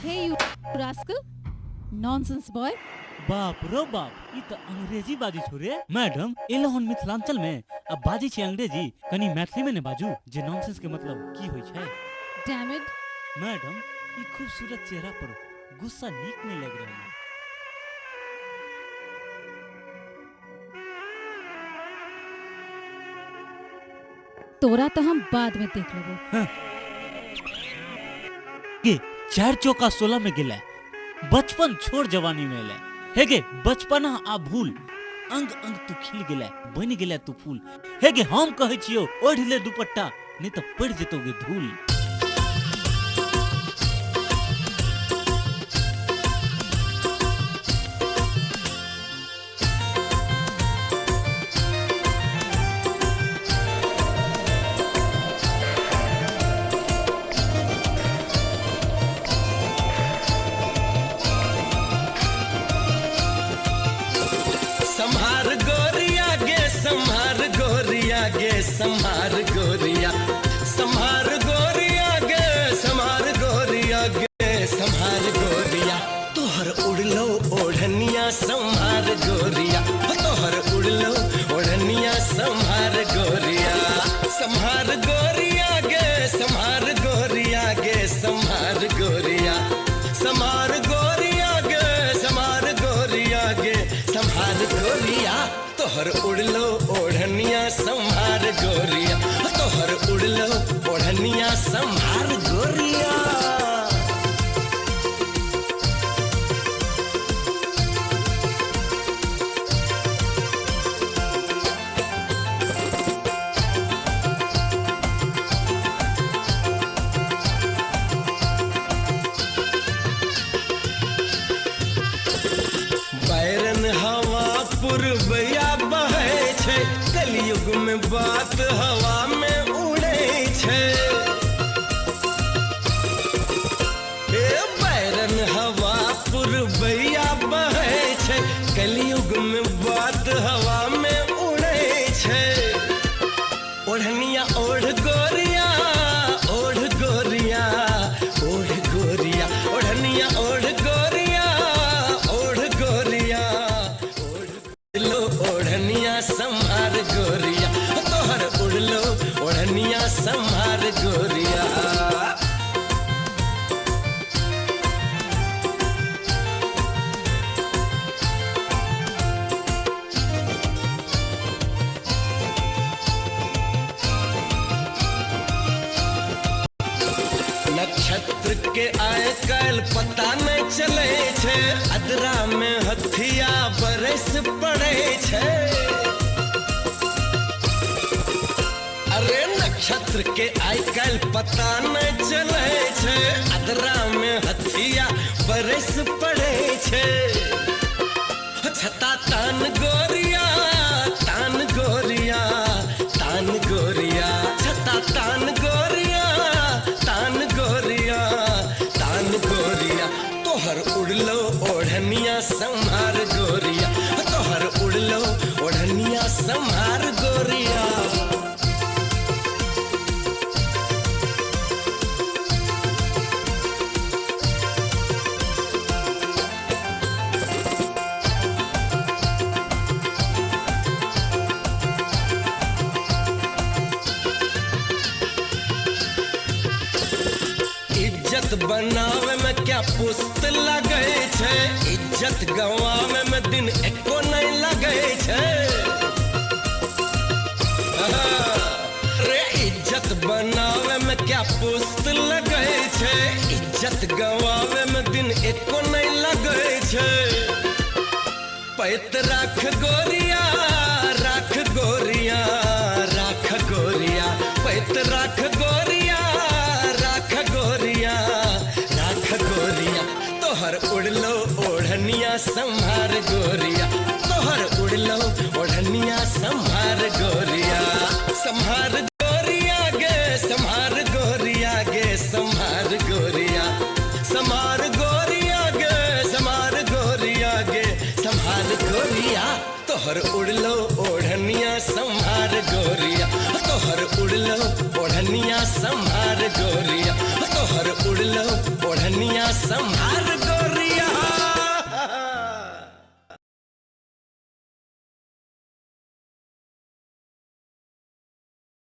Hey, you rascal! Nonsense boy! बाप रो बाप, ई तो अंग्रेजी बाजी छोरे। मैडम, एलहन मिथिलांचल में अब बाजी छे अंग्रेजी, कनी मैथिली में ने बाजू जे नॉनसेंस के मतलब की होय छै। Damn it! मैडम, ई खूबसूरत चेहरा पर गुस्सा नीक नहीं लग रहा है। तोरा तो हम बाद में देख लेबो। के 4 चौका 16 में गेला, बचपन छोड़ जवानी में ले। हे गे बचपना आ भूल, अंग अंग तू खिल गेला, बन गेला तू फूल। हे गे हम कहै छियो ओढ़ ले दुपट्टा, नहीं तो पड़ जेतोगे धूल। संभार गोरिया, संभार गोरिया गे, संभार गोरिया गे, संभार गोरिया। तोहर उड़लो ओढ़निया संभार गोरिया, तोहर उड़लो ओढ़निया संभार गोरिया। संभार गोरिया गे, संभार गोरिया गे, संभार गोरिया। संभार गोरिया गे, संभार गोरिया गे, संभार गोरिया। तोहर उड़लो ओढ़निया संभार गोरिया, तोहर उड़लो ओढ़निया संभार गोरिया। बैरन हवा पुरबैया बहे छै, कलयुग में बात हवा में उड़े छै। ए बैरन हवा पुरबैया बहे छै, कलयुग में बात हवा में उड़े छै। ओढ़निया ओढ़ गोरिया, ओढ़ गोरिया, ओढ़ गोरिया। ओढ़निया ओढ़ गोरिया, ओढ़ गोरिया, ओढ़ लो ओढ़निया संभार गोरिया, तोहर उड़लो ओढ़निया संभार गोरिया। नक्षत्र के आय काल पता नहीं चले छे, अदरा में हथिया बरस पड़े छे। अरे नक्षत्र के आय काल पता नहीं चले छे, अदरा में हथिया बरस पड़े छे। छता तान गोरिया, तान गोरिया, तान गोरिया। छता तान गोरिया, तान गोरिया, तान गोरिया। तोहर उड़लो ओढ़निया संभार गोरिया, तोहर उड़लो ओढ़निया संभार गोरिया। इज्जत बनावे में क्या पुस्त लगे छे, इज्जत गवावे में दिन एको नहीं लगे छे। रे इज्जत बनावे में क्या पुस्त लगे छे, इज्जत गवावे में दिन एको नहीं लगे छे। पैत राख गोरिया, राख गोरिया, राख गोरिया। पैत राख गोरिया, राख गोरिया, राख गोरिया। तोहर उड़लो ओढ़निया संभार गोरिया, तोहर उड़लो ओढ़निया संभार गोरिया। संभार गोरिया गे, संभार गोरिया गे, संभार गोरिया। संभार गोरिया गे, संभार गोरिया तोहर उड़लो ओढ़निया संभार गोरिया, तोहर उड़लो ओढ़निया संभार गोरिया, तोहर उड़लो ओढ़निया संभार